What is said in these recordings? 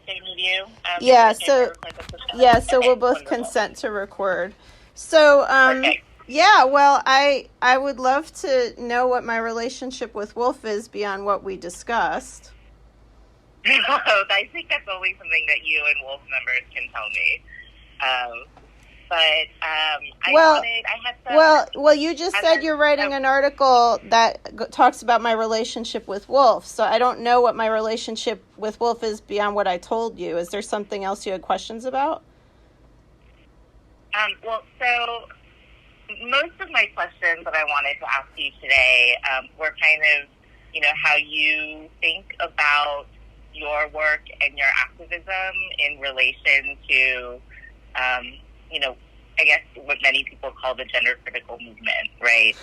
okay with you? Yeah, Is it okay so if I record this? so Okay, we'll both wonderful. consent to record. So, Perfect. yeah, well, I would love to know what my relationship with Wolf is beyond what we discussed. I think that's only something that you and Wolf members can tell me. Well, you just said you're writing an article that talks about my relationship with Wolf. So I don't know what my relationship with Wolf is beyond what I told you. Is there something else you had questions about? So most of my questions that I wanted to ask you today were kind of, how you think about your work and your activism in relation to, I guess what many people call the gender critical movement, right?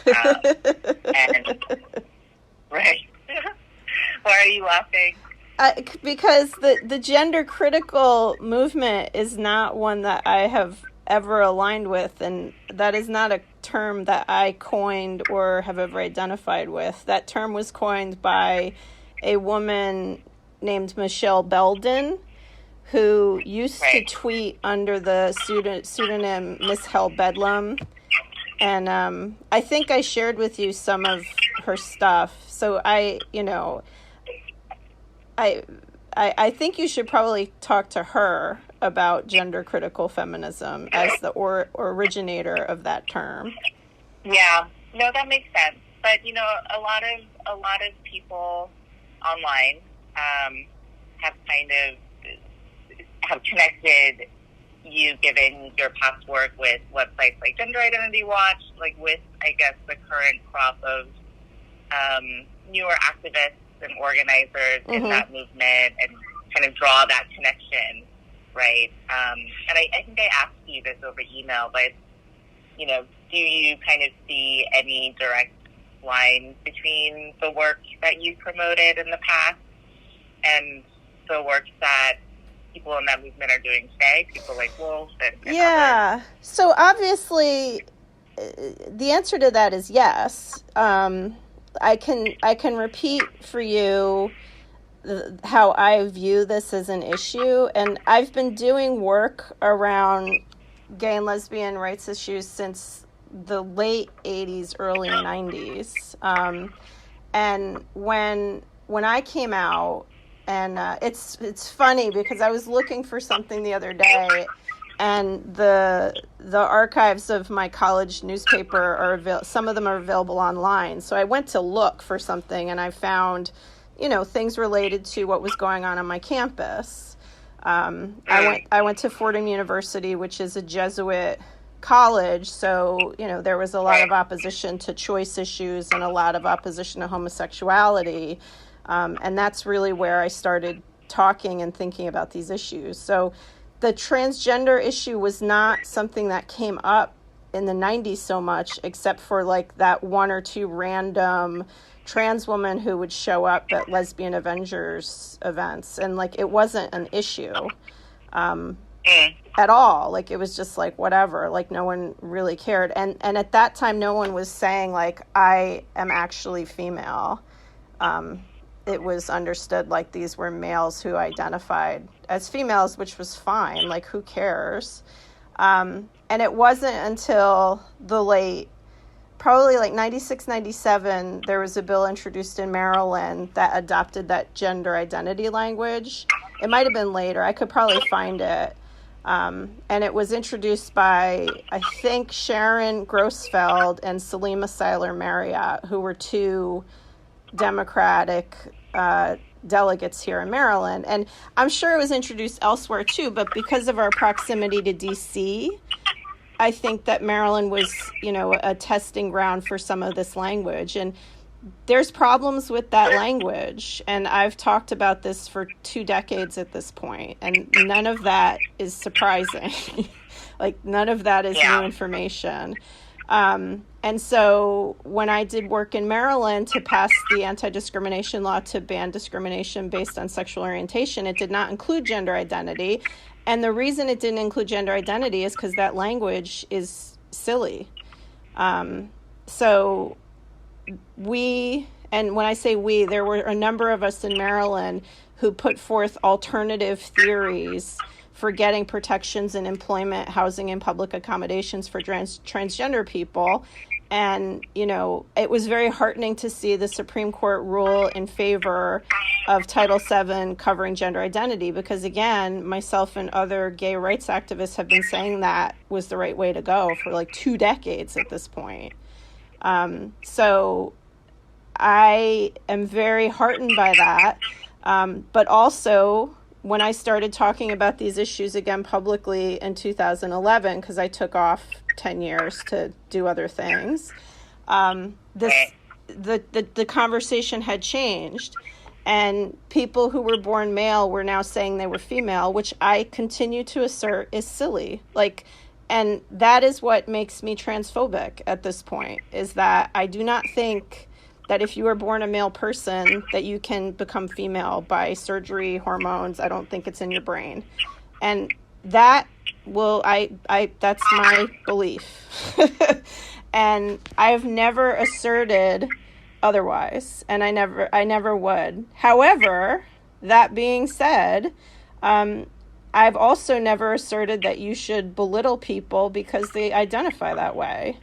Right. Why are you laughing? Because the gender critical movement is not one that I have ever aligned with, and that is not a term that I coined or have ever identified with. That term was coined by a woman named Michelle Belden, who used to tweet under the pseudonym Miss Hell Bedlam. And I think I shared with you some of her stuff. So I think you should probably talk to her about gender critical feminism as the originator of that term. Yeah, no, that makes sense. But a lot of people online have connected you, given your past work, with websites like Gender Identity Watch, like with, I guess, the current crop of newer activists and organizers in that movement, and kind of draw that connection, right? And I think I asked you this over email, but, do you kind of see any direct line between the work that you promoted in the past and the work that people in that movement are doing today, people like Wolf and others? So obviously the answer to that is yes. I can repeat for you how I view this as an issue, and I've been doing work around gay and lesbian rights issues since the late 80s, early 90s. And when I came out, and it's funny because I was looking for something the other day, and the archives of my college newspaper are some of them are available online. So I went to look for something, and I found, things related to what was going on my campus. I went to Fordham University, which is a Jesuit college, so there was a lot of opposition to choice issues and a lot of opposition to homosexuality. And that's really where I started talking and thinking about these issues. So the transgender issue was not something that came up in the 90s so much, except for like that one or two random trans woman who would show up at Lesbian Avengers events. And like, it wasn't an issue at all. Like, it was just like, whatever, like no one really cared. And at that time, no one was saying like, I am actually female. It was understood like these were males who identified as females, which was fine. Like, who cares? And it wasn't until probably like 96, 97, there was a bill introduced in Maryland that adopted that gender identity language. It might have been later. I could probably find it. And it was introduced by, I think, Sharon Grossfeld and Salima Seiler Marriott, who were two Democratic delegates here in Maryland. And I'm sure it was introduced elsewhere too, but because of our proximity to DC, I think that Maryland was, a testing ground for some of this language. And there's problems with that language. And I've talked about this for 2 decades at this point, and none of that is surprising. Like, none of that is new information. And so when I did work in Maryland to pass the anti-discrimination law to ban discrimination based on sexual orientation, it did not include gender identity. And the reason it didn't include gender identity is because that language is silly. So we, and when I say we, there were a number of us in Maryland who put forth alternative theories for getting protections in employment, housing, and public accommodations for transgender people. And, you know, it was very heartening to see the Supreme Court rule in favor of Title VII covering gender identity, because, again, myself and other gay rights activists have been saying that was the right way to go for like 2 decades at this point. So I am very heartened by that. But also, when I started talking about these issues again publicly in 2011, because I took off 10 years to do other things, the conversation had changed, and people who were born male were now saying they were female, which I continue to assert is silly. Like, and that is what makes me transphobic at this point, is that I do not think that if you are born a male person that you can become female by surgery, hormones. I don't think it's in your brain. And that that's my belief. And I've never asserted otherwise, and I never would. However, that being said, I've also never asserted that you should belittle people because they identify that way.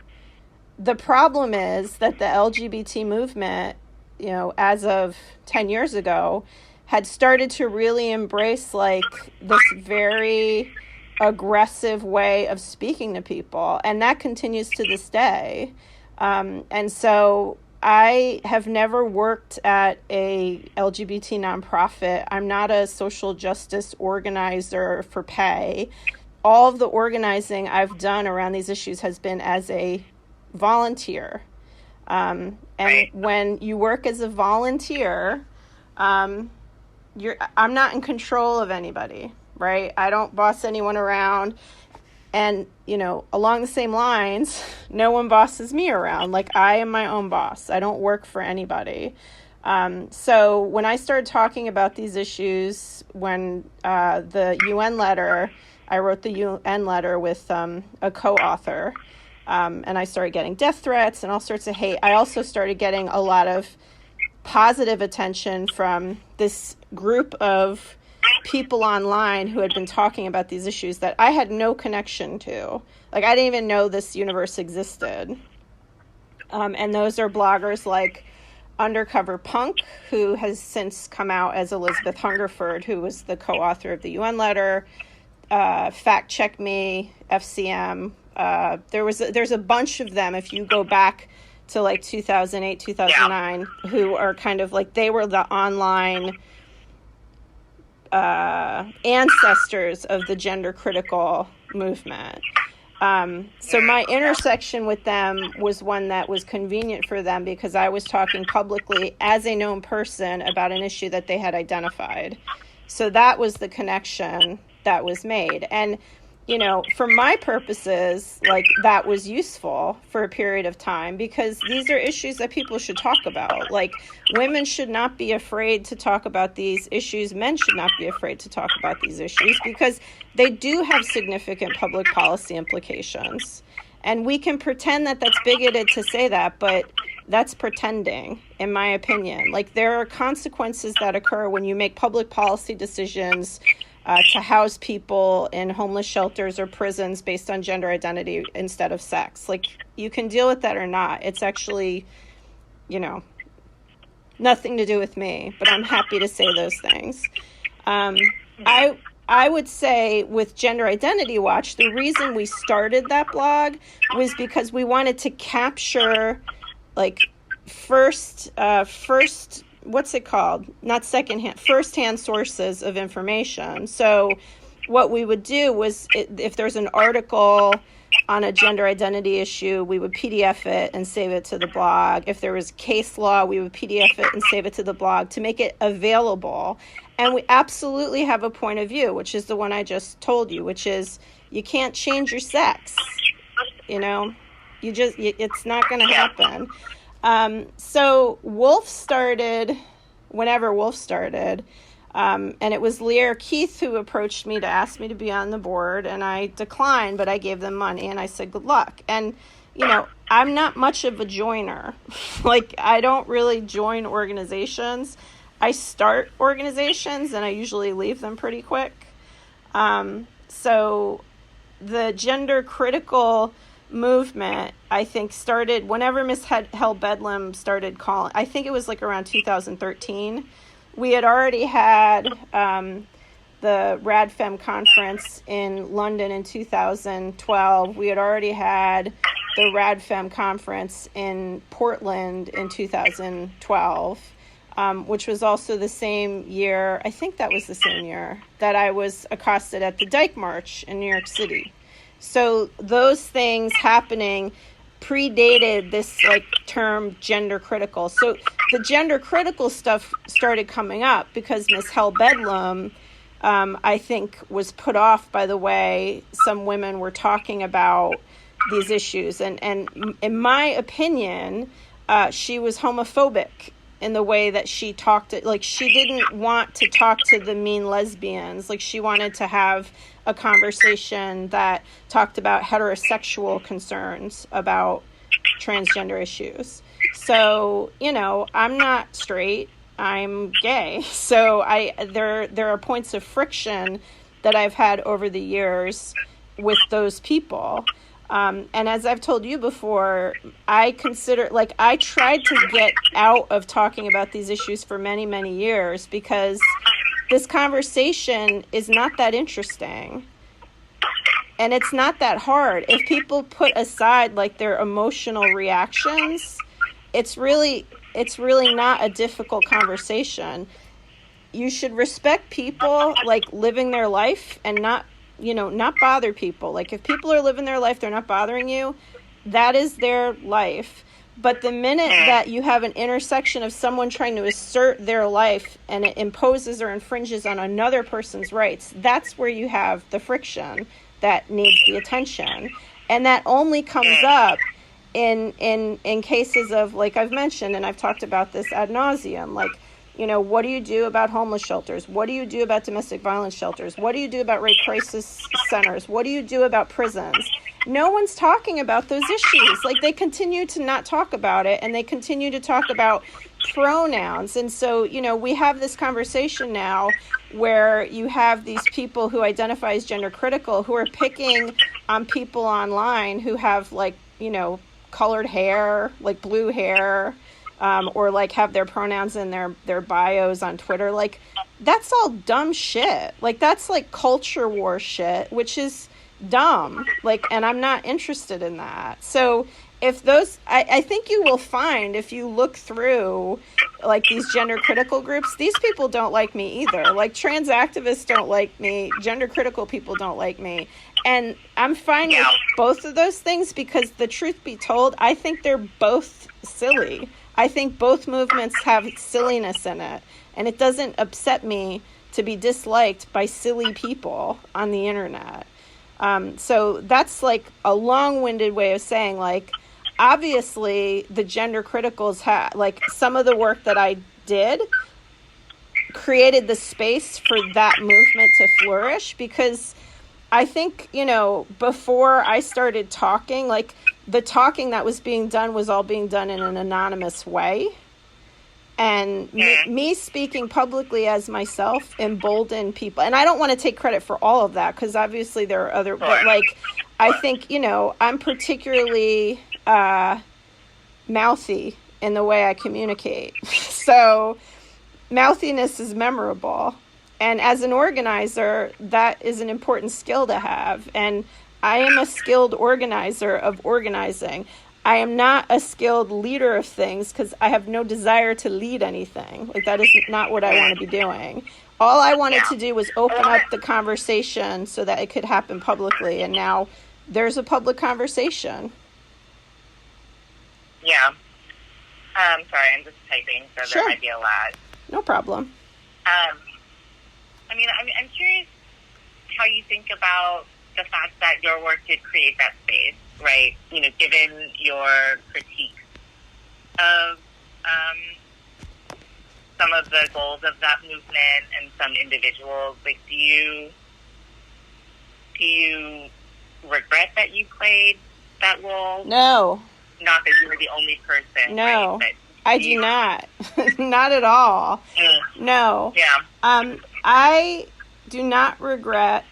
The problem is that the LGBT movement, you know, as of 10 years ago, had started to really embrace like this very aggressive way of speaking to people. And that continues to this day. And so I have never worked at a LGBT nonprofit. I'm not a social justice organizer for pay. All of the organizing I've done around these issues has been as a volunteer. And when you work as a volunteer, I'm not in control of anybody, right? I don't boss anyone around. And, you know, along the same lines, no one bosses me around. Like, I am my own boss. I don't work for anybody. So when I started talking about these issues, when the UN letter, I wrote the UN letter with a co-author, and I started getting death threats and all sorts of hate. I also started getting a lot of positive attention from this group of people online who had been talking about these issues that I had no connection to. Like, I didn't even know this universe existed. And those are bloggers like Undercover Punk, who has since come out as Elizabeth Hungerford, who was the co-author of the UN letter, Fact Check Me, FCM. There's a bunch of them, if you go back to like 2008, 2009, who are kind of like, they were the online ancestors of the gender critical movement. So my intersection with them was one that was convenient for them because I was talking publicly as a known person about an issue that they had identified. So that was the connection that was made. And, you know, for my purposes, like, that was useful for a period of time because these are issues that people should talk about. Like, women should not be afraid to talk about these issues. Men should not be afraid to talk about these issues because they do have significant public policy implications. And we can pretend that that's bigoted to say that, but that's pretending, in my opinion. Like, there are consequences that occur when you make public policy decisions to house people in homeless shelters or prisons based on gender identity instead of sex. Like, you can deal with that or not. It's actually, you know, nothing to do with me, but I'm happy to say those things. I would say with Gender Identity Watch, the reason we started that blog was because we wanted to capture, like, first, what's it called? Not secondhand, firsthand sources of information. So what we would do was, if there's an article on a gender identity issue, we would PDF it and save it to the blog. If there was case law, we would PDF it and save it to the blog to make it available. And we absolutely have a point of view, which is the one I just told you, which is you can't change your sex. You know, it's not going to happen. So Wolf started, whenever Wolf started, and it was Lear Keith who approached me to ask me to be on the board, and I declined, but I gave them money, and I said, good luck. And, you know, I'm not much of a joiner. Like, I don't really join organizations. I start organizations and I usually leave them pretty quick. So the gender critical movement, I think, started whenever Miss Hell Bedlam started calling. I think it was like around 2013. We had already had the RadFem conference in London in 2012. We had already had the RadFem conference in Portland in 2012, which was also the same year, I think that was the same year, that I was accosted at the Dyke March in New York City. So those things happening predated this like term gender critical. So the gender critical stuff started coming up because Miss Hell Bedlam, I think, was put off by the way some women were talking about these issues. And in my opinion, she was homophobic in the way that she talked. Like, she didn't want to talk to the mean lesbians. Like, she wanted to have a conversation that talked about heterosexual concerns about transgender issues. So, you know, I'm not straight, I'm gay. So there are points of friction that I've had over the years with those people. And as I've told you before, I tried to get out of talking about these issues for many, many years because this conversation is not that interesting. And it's not that hard. If people put aside like their emotional reactions, it's really not a difficult conversation. You should respect people like living their life and not bother people. Like, if people are living their life, they're not bothering you, that is their life. But the minute that you have an intersection of someone trying to assert their life and it imposes or infringes on another person's rights, that's where you have the friction that needs the attention. And that only comes up in cases of, like I've mentioned, and I've talked about this ad nauseum, like, you know, what do you do about homeless shelters? What do you do about domestic violence shelters? What do you do about rape crisis centers? What do you do about prisons? No one's talking about those issues. Like, they continue to not talk about it, and they continue to talk about pronouns. And so, you know, we have this conversation now where you have these people who identify as gender critical who are picking on people online who have, like, you know, colored hair, like blue hair, or like have their pronouns in their bios on Twitter. Like, that's all dumb shit. Like, that's like culture war shit, which is dumb. Like, and I'm not interested in that. So if those, I think you will find, if you look through like these gender critical groups, these people don't like me either. Like, trans activists don't like me. Gender critical people don't like me. And I'm fine with both of those things because, the truth be told, I think they're both silly. I think both movements have silliness in it, and it doesn't upset me to be disliked by silly people on the internet. So that's like a long-winded way of saying, like, obviously the gender criticals like, some of the work that I did created the space for that movement to flourish, because I think, you know, before I started talking, like, the talking that was being done was all being done in an anonymous way. And me speaking publicly as myself emboldened people. And I don't want to take credit for all of that, because obviously there are other, but like, I think, you know, I'm particularly mouthy in the way I communicate. So mouthiness is memorable. And as an organizer, that is an important skill to have. And I am a skilled organizer of organizing. I am not a skilled leader of things because I have no desire to lead anything. Like, that is not what I want to be doing. All I wanted to do was open up the conversation so that it could happen publicly. And now there's a public conversation. Yeah. Sorry, I'm just typing, so Sure. There might be a lag. No problem. I'm curious how you think about the fact that your work did create that space, right? You know, given your critique of some of the goals of that movement and some individuals, like, do you regret that you played that role? No. Not that you were the only person, No. right? But I do not. Not at all. No. Yeah. I do not regret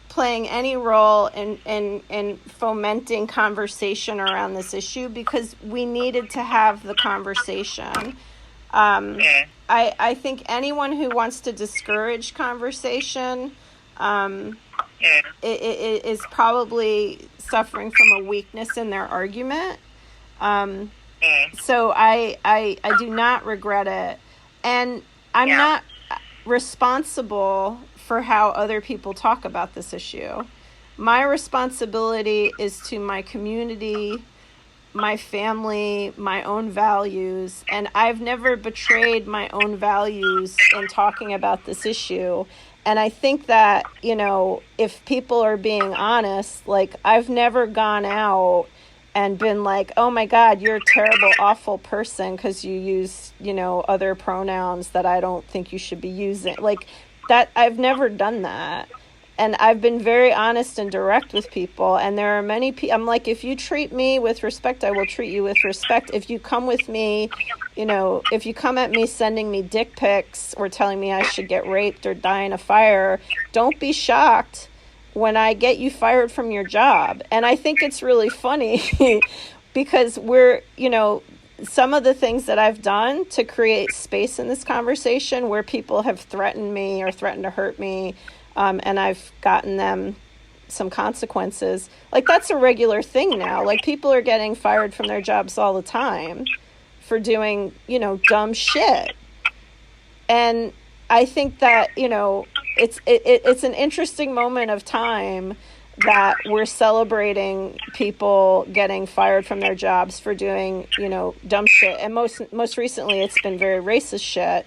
playing any role in fomenting conversation around this issue, because we needed to have the conversation. I think anyone who wants to discourage conversation is probably suffering from a weakness in their argument. So I do not regret it. And I'm not responsible for how other people talk about this issue. My responsibility is to my community, my family, my own values, and I've never betrayed my own values in talking about this issue. And I think that, you know, if people are being honest, like, I've never gone out and been like, oh my God, you're a terrible, awful person because you use, you know, other pronouns that I don't think you should be using. Like that, I've never done that. And I've been very honest and direct with people. And there are many people, I'm like, if you treat me with respect, I will treat you with respect. If you come with me, you know, if you come at me sending me dick pics or telling me I should get raped or die in a fire, don't be shocked when I get you fired from your job. And I think it's really funny because we're, you know, some of the things that I've done to create space in this conversation where people have threatened me or threatened to hurt me, and I've gotten them some consequences. Like, that's a regular thing now. Like, people are getting fired from their jobs all the time for doing, you know, dumb shit. And I think that, you know, it's an interesting moment of time that we're celebrating people getting fired from their jobs for doing, you know, dumb shit. And most recently, it's been very racist shit.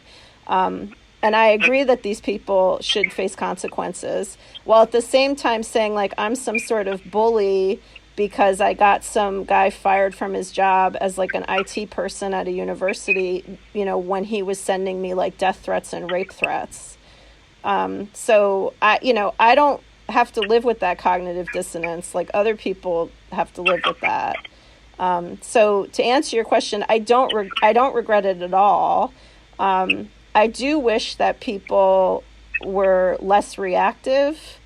And I agree that these people should face consequences, while at the same time saying, like, I'm some sort of bully because I got some guy fired from his job as, like, an IT person at a university, you know, when he was sending me, like, death threats and rape threats. So, I don't have to live with that cognitive dissonance. Like, other people have to live with that. So to answer your question, I don't regret it at all. I do wish that people were less reactive,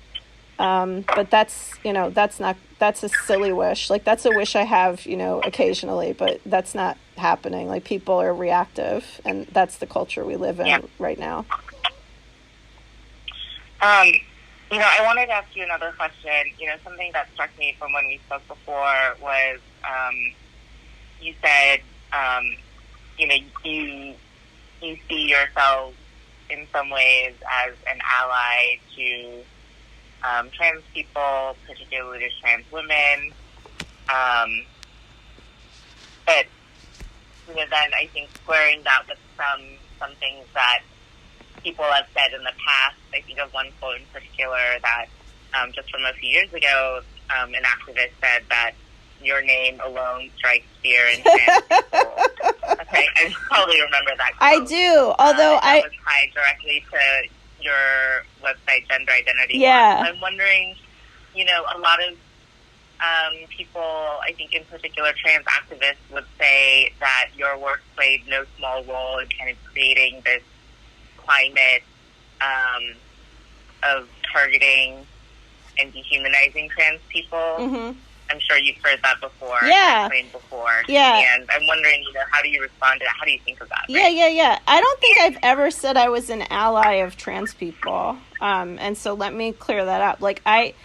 but that's a silly wish. Like, that's a wish I have, you know, occasionally, but that's not happening. Like, people are reactive, and that's the culture we live in right now. You know, I wanted to ask you another question. You know, something that struck me from when we spoke before was, you said, you know, you see yourself in some ways as an ally to trans people, particularly to trans women. But, you know, then I think squaring that with some things that people have said in the past. I think of one quote in particular that just from a few years ago, an activist said that your name alone strikes fear in trans people. Okay, I probably remember that quote. I do, although that was tied directly to your website, Gender Identity. Yeah. I'm wondering, you know, a lot of people, I think in particular trans activists, would say that your work played no small role in kind of creating this climate of targeting and dehumanizing trans people. Mm-hmm. I'm sure you've heard that before. Yeah. Before. Yeah. And I'm wondering, you know, how do you respond to that? How do you think of that? Yeah. I don't think I've ever said I was an ally of trans people. And so let me clear that up. Like, the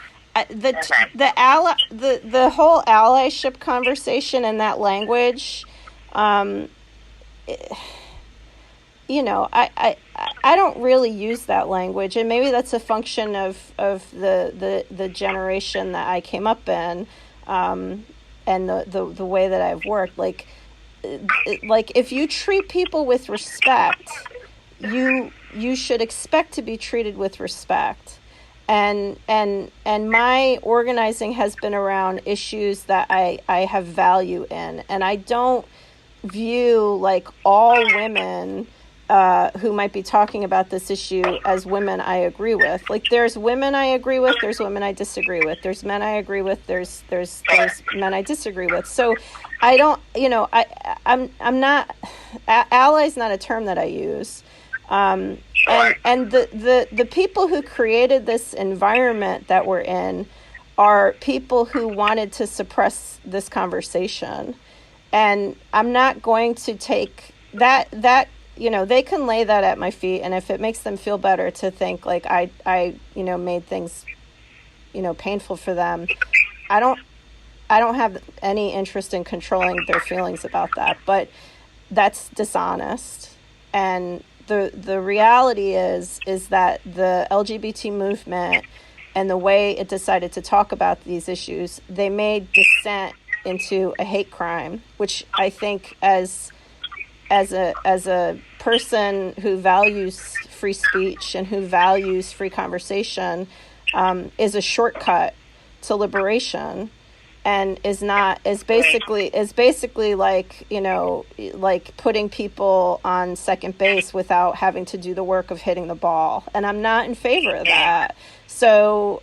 whole allyship conversation and that language, you know, I don't really use that language, and maybe that's a function of the generation that I came up in, and the way that I've worked. Like if you treat people with respect, you should expect to be treated with respect. And my organizing has been around issues that I have value in, and I don't view, like, all women who might be talking about this issue as women I agree with. Like, there's women I agree with, there's women I disagree with, there's men I agree with, there's men I disagree with. So I don't, I'm not, ally is not a term that I use. And the people who created this environment that we're in are people who wanted to suppress this conversation. And I'm not going to take that, they can lay that at my feet. And if it makes them feel better to think like I made things, painful for them, I don't have any interest in controlling their feelings about that, but that's dishonest. And the reality is that the LGBT movement and the way it decided to talk about these issues, they made dissent into a hate crime, which I think as a person who values free speech and who values free conversation, is a shortcut to liberation. And is basically like, like putting people on second base without having to do the work of hitting the ball. And I'm not in favor of that. So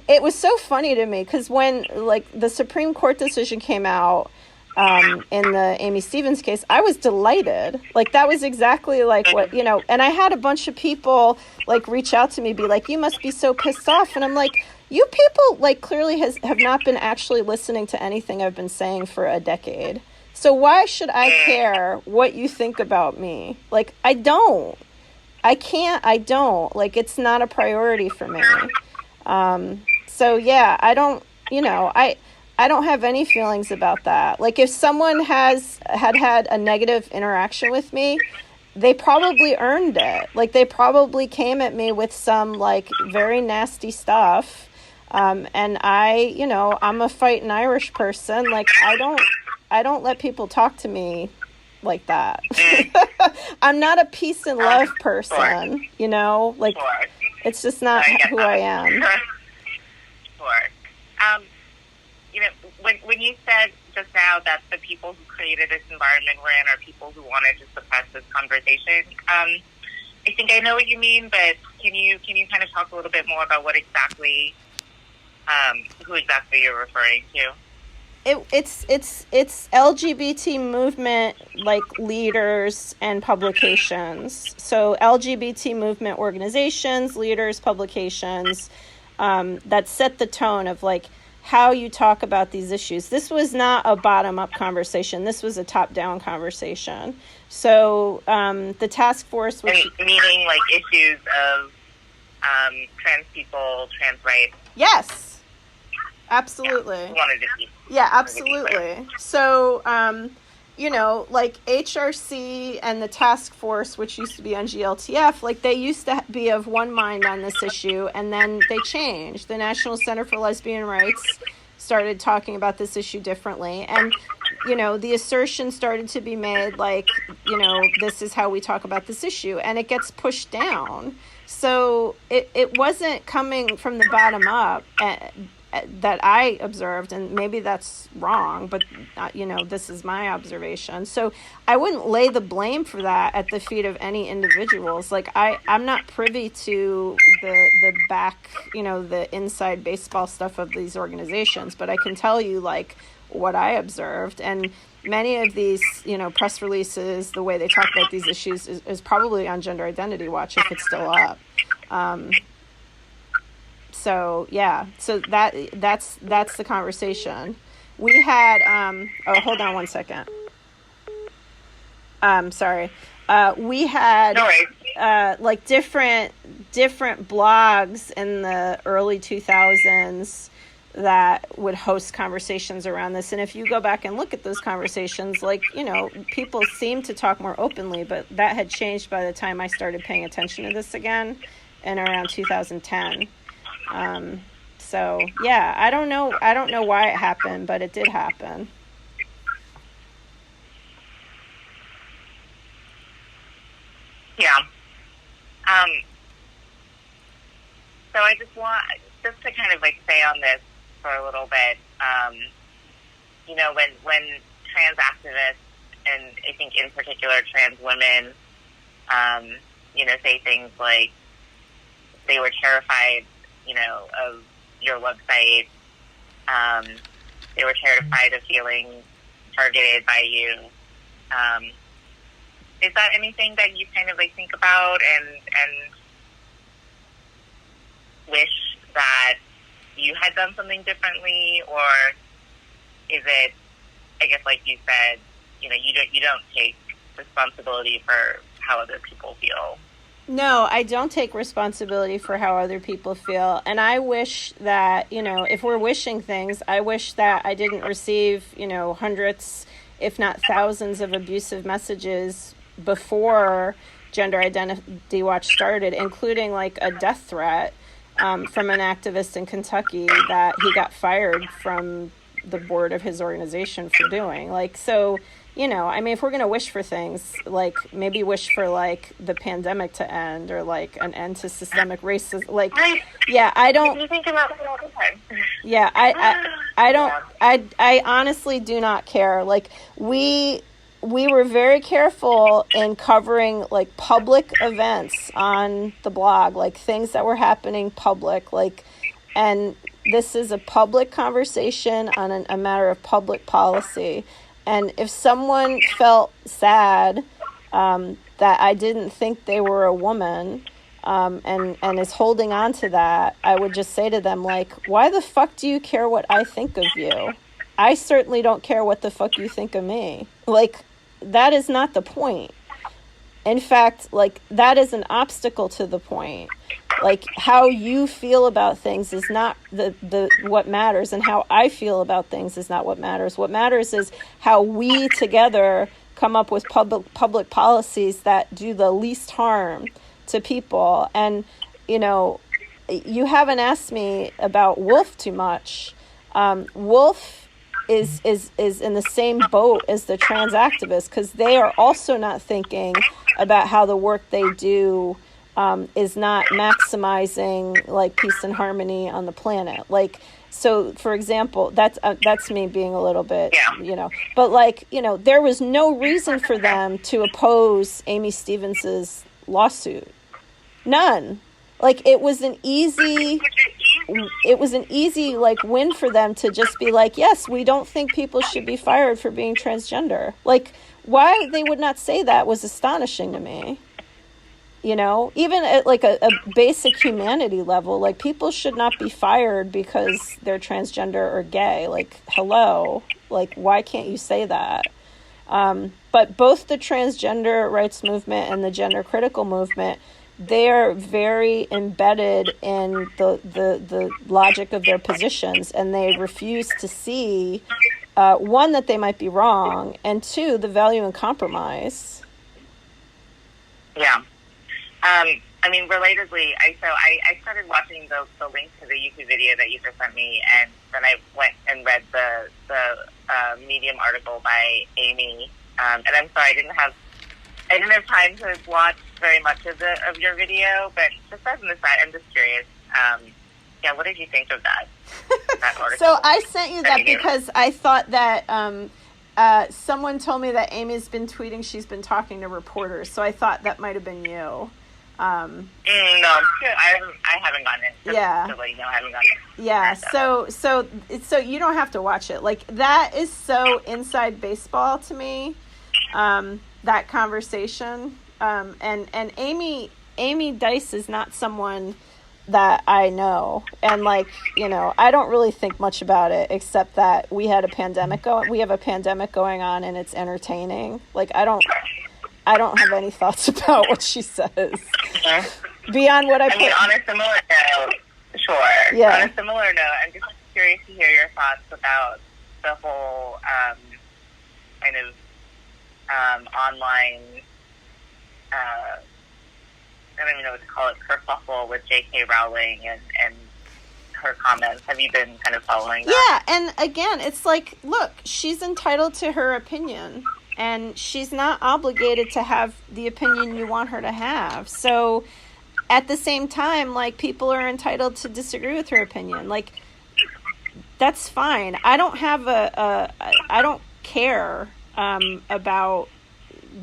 it was so funny to me because when like the Supreme Court decision came out, in the Amy Stevens case, I was delighted. Like that was exactly like what, and I had a bunch of people like reach out to me, be like, you must be so pissed off. And I'm like, you people like clearly have not been actually listening to anything I've been saying for a decade. So why should I care what you think about me? Like, I don't, like, it's not a priority for me. So yeah, I don't have any feelings about that. Like if someone had a negative interaction with me, they probably earned it. Like they probably came at me with some like very nasty stuff. And I'm a fighting Irish person. Like I don't let people talk to me like that. I'm not a peace and love person, like it's just not who I am. When you said just now that the people who created this environment we're in are people who wanted to suppress this conversation, I think I know what you mean, but can you kind of talk a little bit more about what exactly, who exactly you're referring to? It's LGBT movement like leaders and publications. So LGBT movement organizations, leaders, publications that set the tone of like how you talk about these issues. This was not a bottom-up conversation. This was a top-down conversation. So the task force, which meaning like issues of trans people, trans rights. Yes, absolutely. Yeah, absolutely. So like HRC and the task force, which used to be NGLTF, like they used to be of one mind on this issue, and then they changed. The National Center for Lesbian Rights started talking about this issue differently, and the assertion started to be made like, this is how we talk about this issue, and it gets pushed down. So it wasn't coming from the bottom up that I observed, and maybe that's wrong, but this is my observation. So I wouldn't lay the blame for that at the feet of any individuals. Like I'm not privy to the back, the inside baseball stuff of these organizations, but I can tell you like what I observed. And many of these, press releases, the way they talk about these issues is probably on Gender Identity Watch if it's still up. So yeah, so that's the conversation. We had hold on one second. Sorry. We had like different blogs in the early 2000s that would host conversations around this. And if you go back and look at those conversations, like, people seem to talk more openly, but that had changed by the time I started paying attention to this again in around 2010. So yeah, I don't know why it happened, but it did happen. Yeah. So I just want to kind of like stay on this for a little bit. When trans activists, and I think in particular trans women, say things like they were terrified, of your website They were terrified of feeling targeted by you. Is that anything that you kind of like think about and wish that you had done something differently, or is it, I guess, like you said, you know, you don't take responsibility for how other people feel? No, I don't take responsibility for how other people feel. And I wish that, you know, if we're wishing things, I wish that I didn't receive, you know, hundreds, if not thousands of abusive messages before Gender Identity Watch started, including like a death threat from an activist in Kentucky that he got fired from the board of his organization for doing. Like, so, you know, I mean, if we're going to wish for things, like maybe wish for like the pandemic to end or like an end to systemic racism. Like, yeah, I don't. You think about it all the time. Yeah, I don't. I honestly do not care. Like, we were very careful in covering like public events on the blog, like things that were happening public, like, and this is a public conversation on a matter of public policy. And if someone felt sad that I didn't think they were a woman and is holding on to that, I would just say to them, like, why the fuck do you care what I think of you? I certainly don't care what the fuck you think of me. Like, that is not the point. In fact, like, that is an obstacle to the point. Like, how you feel about things is not the what matters, and how I feel about things is not what matters. What matters is how we together come up with public policies that do the least harm to people. And, you know, you haven't asked me about Wolf too much. Wolf is in the same boat as the trans activists, because they are also not thinking about how the work they do is not maximizing like peace and harmony on the planet. Like, so for example, that's me being a little bit, you know, but like, you know, there was no reason for them to oppose Amy Stevens's lawsuit. None. Like, it was an easy like win for them to just be like, yes, we don't think people should be fired for being transgender. Like, why they would not say that was astonishing to me. You know, even at like a basic humanity level, like, people should not be fired because they're transgender or gay. Like, hello, like, why can't you say that? But both the transgender rights movement and the gender critical movement, they are very embedded in the logic of their positions, and they refuse to see, one, that they might be wrong, and two, the value in compromise. Yeah. I mean, relatedly, I started watching the link to the YouTube video that you just sent me, and then I went and read the Medium article by Amy. And I'm sorry, I didn't have time to watch very much of your video, but just as an aside, I'm just curious. Yeah, what did you think of that article? So I sent you that because I thought that someone told me that Amy's been tweeting she's been talking to reporters, so I thought that might have been you. No, I haven't gotten it. Yeah. So, you know, I haven't gotten it. Yeah. So you don't have to watch it. Like, that is so inside baseball to me. That conversation. And Amy Dice is not someone that I know. And, like, you know, I don't really think much about it, except that we have a pandemic going on, and it's entertaining. Like, I don't have any thoughts about what she says. Beyond what I mean, on a similar note, sure. Yeah. On a similar note, I'm just curious to hear your thoughts about the whole kind of online, I don't even know what to call it, kerfuffle with J.K. Rowling and her comments. Have you been kind of following that? Yeah, and again, it's like, look, she's entitled to her opinion, and she's not obligated to have the opinion you want her to have. So at the same time, like, people are entitled to disagree with her opinion. Like, that's fine. I don't have I don't care about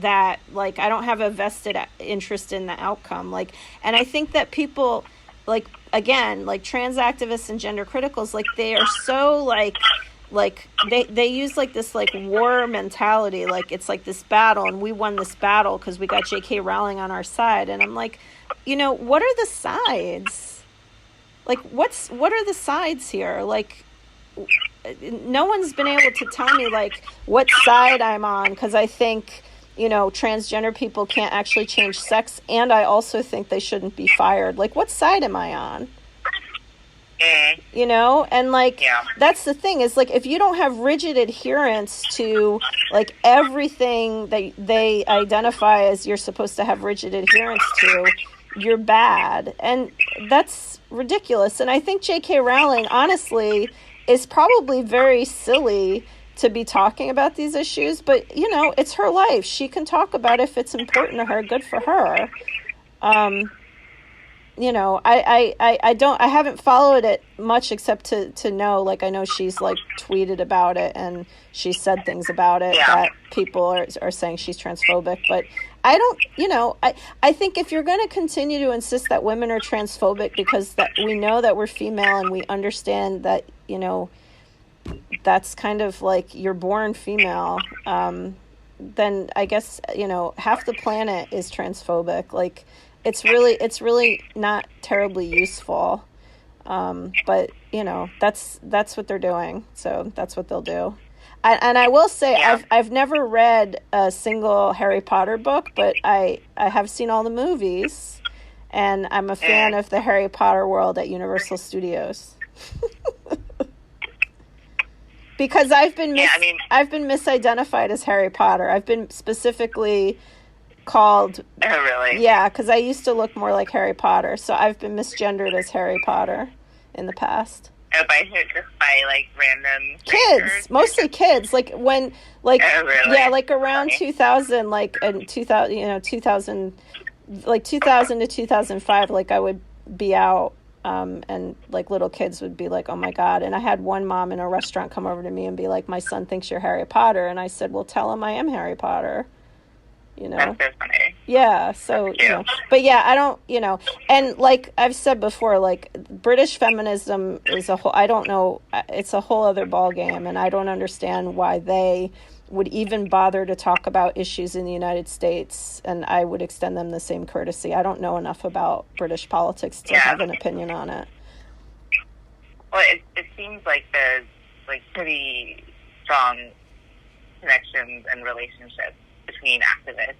that. Like, I don't have a vested interest in the outcome. Like, and I think that people, like, again, like trans activists and gender criticals, like they are so like they use like this like war mentality, like it's like this battle and we won this battle because we got J.K. Rowling on our side. And I'm like, what are the sides? Like, what are the sides here? Like, no one's been able to tell me like what side I'm on, because I think transgender people can't actually change sex, and I also think they shouldn't be fired. Like, what side am I on? And like, that's the thing, is like, if you don't have rigid adherence to like everything that they identify as you're supposed to have rigid adherence to, you're bad. And that's ridiculous. And I think J.K. Rowling, honestly, is probably very silly to be talking about these issues, but it's her life. She can talk about it if it's important to her. Good for her. I haven't followed it much except to know, like, I know she's like tweeted about it and she said things about it that people are saying she's transphobic, but I don't, I think if you're going to continue to insist that women are transphobic because that we know that we're female and we understand that, that's kind of like you're born female, then I guess, half the planet is transphobic. Like, it's really not terribly useful. But that's what they're doing. So that's what they'll do. And I will say, I've never read a single Harry Potter book, but I have seen all the movies, and I'm a fan of the Harry Potter world at Universal Studios. Because I've been misidentified as Harry Potter. I've been specifically called. Oh, really? Yeah, because I used to look more like Harry Potter, so I've been misgendered as Harry Potter in the past. Oh, just by like random kids, mostly kids. Like when, like, oh, really? Yeah, like around 2000, like in 2000, 2000, like 2000 to 2005. Like I would be out. And like little kids would be like, oh my God. And I had one mom in a restaurant come over to me and be like, my son thinks you're Harry Potter. And I said, well, tell him I am Harry Potter. That's so funny. Yeah. So, but yeah, I don't, and like I've said before, like British feminism is I don't know, it's a whole other ball game. And I don't understand why they would even bother to talk about issues in the United States, and I would extend them the same courtesy. I don't know enough about British politics to have an opinion on it. Well, it seems like there's like pretty strong connections and relationships between activists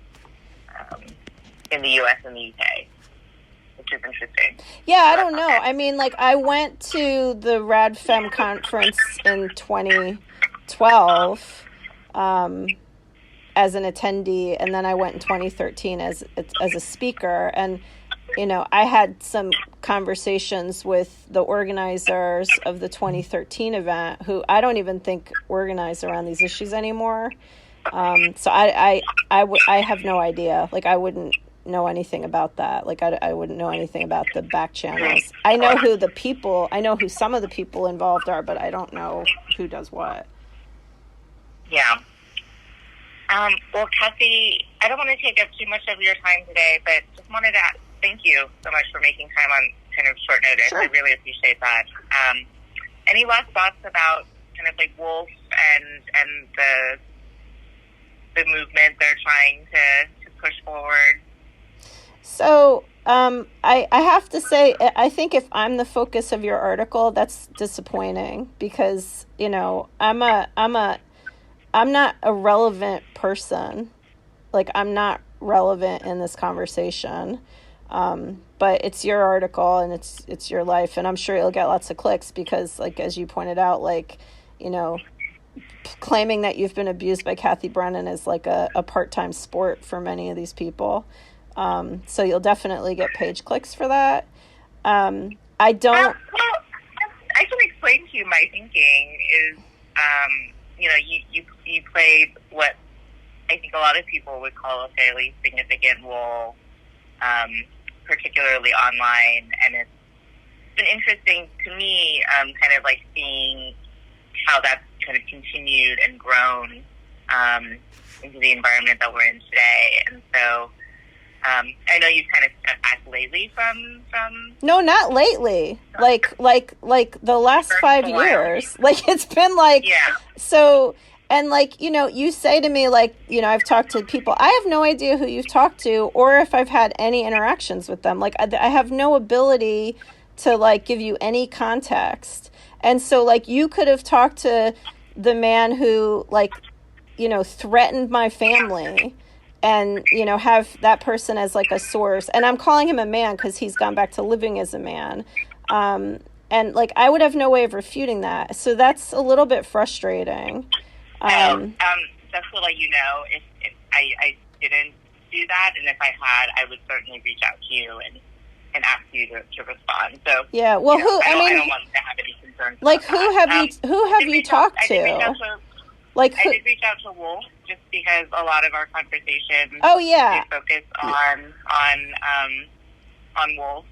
in the U.S. and the U.K., which is interesting. Yeah, I don't know. I mean, like, I went to the RadFem conference in 2012 as an attendee, and then I went in 2013 as a speaker. And I had some conversations with the organizers of the 2013 event, who I don't even think organize around these issues anymore. So I have no idea. Like, I wouldn't know anything about that. Like, I wouldn't know anything about the back channels. I know who some of the people involved are, but I don't know who does what. Yeah. Well, Kathy, I don't want to take up too much of your time today, but just wanted to thank you so much for making time on kind of short notice. Sure. I really appreciate that. Any last thoughts about kind of like Wolf and the movement they're trying to push forward? So I have to say, I think if I'm the focus of your article, that's disappointing, because I'm not a relevant person. Like, I'm not relevant in this conversation. But it's your article and it's your life, and I'm sure you'll get lots of clicks because, like, as you pointed out, like, claiming that you've been abused by Kathy Brennan is like a part-time sport for many of these people. So you'll definitely get page clicks for that. I don't. Well, I can explain to you my thinking is, you played what I think a lot of people would call a fairly significant role, particularly online, and it's been interesting to me, kind of like seeing how that's kind of continued and grown into the environment that we're in today. And so I know you've kind of stepped back lately from. No, not lately. Like the last 5 years. Like, it's been like, so, and like, you say to me, like, I've talked to people. I have no idea who you've talked to or if I've had any interactions with them. Like, I have no ability to, like, give you any context. And so, like, you could have talked to the man who, like, threatened my family and, have that person as, like, a source. And I'm calling him a man because he's gone back to living as a man. And, like, I would have no way of refuting that. So that's a little bit frustrating. Just to let you know, if I didn't do that, and if I had, I would certainly reach out to you and ask you to respond. So yeah, well, I don't want to have any concerns. Like, who have you talked to? I did reach out to Wolf just because a lot of our conversations they focus on Wolf.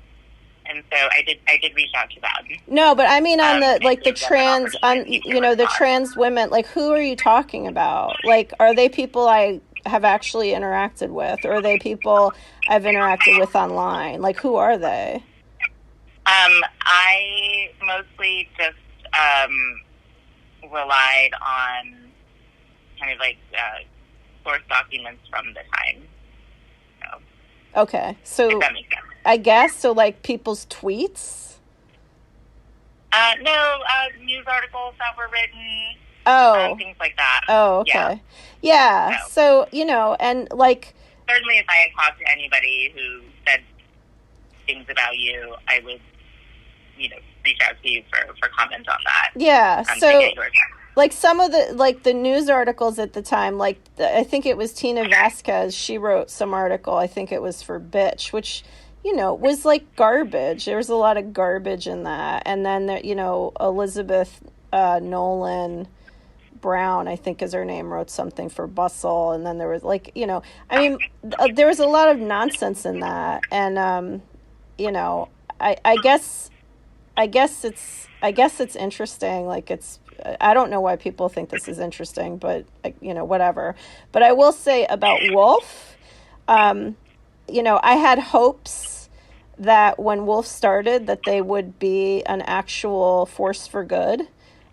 And so I did reach out to them. No, but I mean on the trans, the trans women, like, who are you talking about? Like, are they people I have actually interacted with, or are they people I've interacted with online? Like, who are they? I mostly just relied on kind of like source documents from the time. So, okay, so if that makes sense. I guess, so, like, people's tweets? No, news articles that were written, things like that. Oh, okay. Yeah. So, and, like... Certainly if I had talked to anybody who said things about you, I would, reach out to you for comment on that. Yeah, so... Like, some of the news articles at the time, like, I think it was Tina Vasquez, she wrote some article, I think it was for Bitch, which... was like garbage. There was a lot of garbage in that. And then, Elizabeth Nolan Brown, I think is her name, wrote something for Bustle. And then there was like, there was a lot of nonsense in that. And, I guess it's interesting. Like, I don't know why people think this is interesting, but, whatever. But I will say about Wolf, I had hopes that when Wolf started that they would be an actual force for good.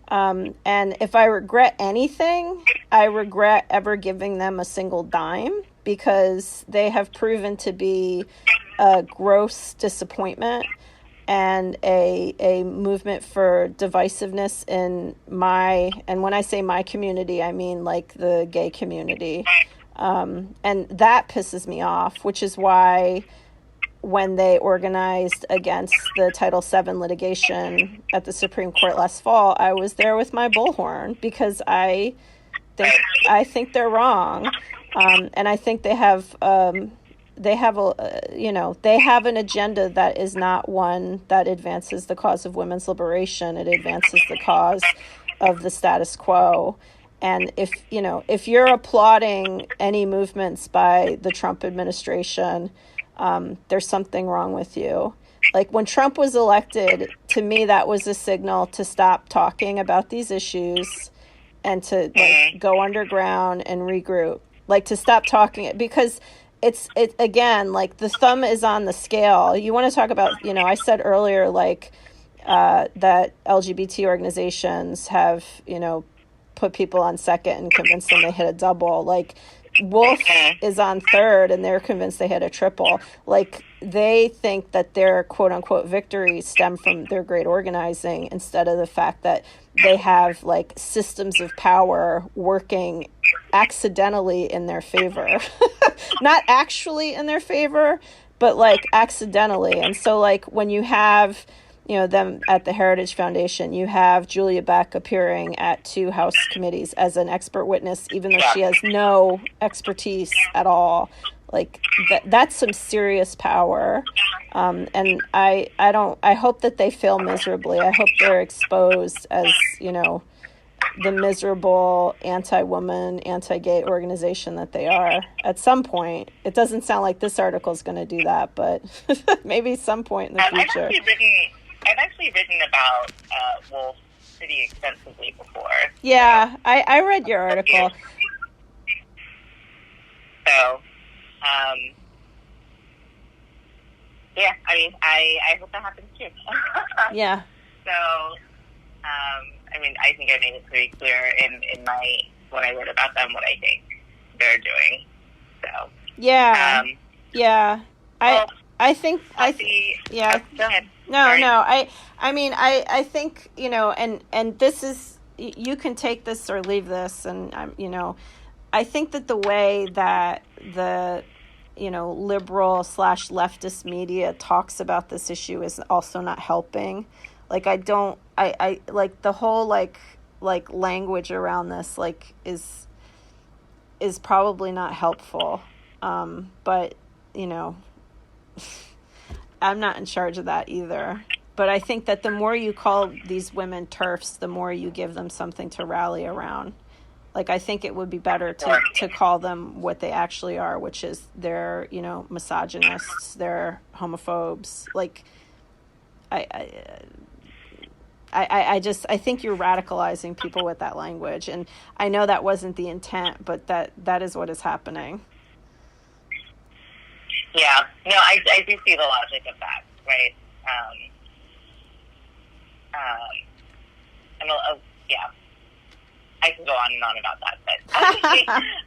And if I regret anything, I regret ever giving them a single dime, because they have proven to be a gross disappointment and a movement for divisiveness in and when I say my community, I mean like the gay community. And that pisses me off, which is why when they organized against the Title VII litigation at the Supreme Court last fall, I was there with my bullhorn, because I think they're wrong. And I think they have an agenda that is not one that advances the cause of women's liberation. It advances the cause of the status quo. And if you're applauding any movements by the Trump administration, there's something wrong with you. Like, when Trump was elected, to me, that was a signal to stop talking about these issues and to, like, go underground and regroup. Like, to stop talking, because it's again, like, the thumb is on the scale. You want to talk about, I said earlier, like, that LGBT organizations have, put people on second and convinced them they hit a double. Like, Wolf is on third and they're convinced they hit a triple. Like, they think that their quote unquote victories stem from their great organizing, instead of the fact that they have, like, systems of power working accidentally in their favor. Not actually in their favor, but, like, accidentally. And so, like, when you have them at the Heritage Foundation, you have Julia Beck appearing at 2 House committees as an expert witness, even though she has no expertise at all. Like, that's some serious power. And I hope that they fail miserably. I hope they're exposed as, the miserable anti-woman, anti-gay organization that they are at some point. It doesn't sound like this article is going to do that, but maybe some point in the future. I've actually written about Wolf pretty extensively before. Yeah, I read your article. So, Yeah, I mean, I hope that happens too. Yeah. So, I mean, I think I made it pretty clear in my, when I wrote about them, what I think they're doing. So, yeah. Yeah. Well, I think, yeah. Go ahead. No, Sorry. no. I mean, I think, you know, and this is, you can take this or leave this, and you know, I think that the way that the, you know, liberal / leftist media talks about this issue is also not helping. Like, I like the whole like language around this like is probably not helpful. But you know, I'm not in charge of that either. But I think that the more you call these women TERFs, the more you give them something to rally around. Like, I think it would be better to call them what they actually are, which is they're, you know, misogynists, they're homophobes. Like, I think you're radicalizing people with that language. And I know that wasn't the intent, but that is what is happening. Yeah. No, I do see the logic of that, right? Yeah. I can go on and on about that, but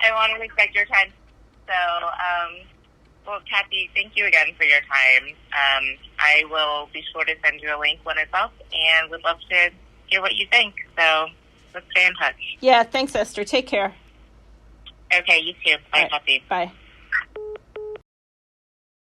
I want to respect your time. So, well, Kathy, thank you again for your time. I will be sure to send you a link when it's up, and would love to hear what you think. So let's stay in touch. Yeah, thanks, Esther. Take care. Okay, you too. Bye, Kathy. Bye.